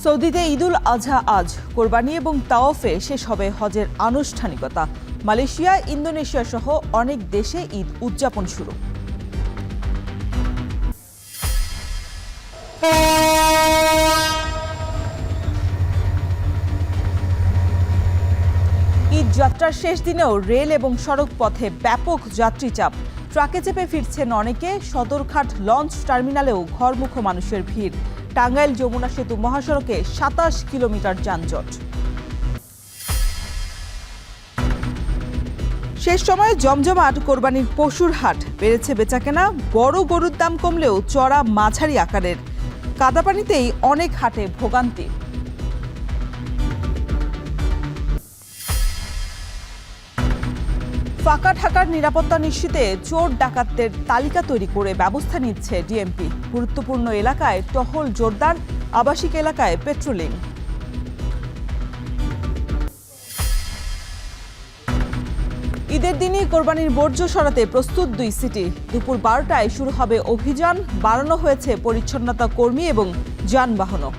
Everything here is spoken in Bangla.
সৌদিতে ঈদুল আজহা আজ, কোরবানি এবং তাওয়াফে শেষ হবে হজের আনুষ্ঠানিকতা। মালয়েশিয়া, ইন্দোনেশিয়া সহ অনেক দেশে ঈদ উদযাপন শুরু। ঈদ যাত্রার শেষ দিনেও রেল এবং সড়ক পথে ব্যাপক যাত্রী চাপ। ট্রাকে চেপে ফিরছেন অনেকে। সদরঘাট লঞ্চ টার্মিনালেও ঘরমুখো মানুষের ভিড়। টাঙ্গাইল যমুনা সেতু মহাসড়কে ২৭ কিলোমিটার যানজট। শেষ সময়ে জমজমাট কোরবানির পশুর হাট। বেড়েছে বেচাকেনা। বড় গরুর দাম কমলেও চড়া মাঝারি আকারের কাদাপানিতেই অনেক হাটে ভোগান্তি। ফাঁকা ঢাকার নিরাপত্তা নিশ্চিতে চোর ডাকাতদের তালিকা তৈরি করে ব্যবস্থা নিচ্ছে ডিএমপি। গুরুত্বপূর্ণ এলাকায় টহল জোরদার, আবাসিক এলাকায় পেট্রোলিং। ঈদের দিনই কোরবানির বর্জ্য সরাতে প্রস্তুত ২ সিটি। দুপুর ১২টায় শুরু হবে অভিযান। বাড়ানো হয়েছে পরিচ্ছন্নতা কর্মী এবং যানবাহনও।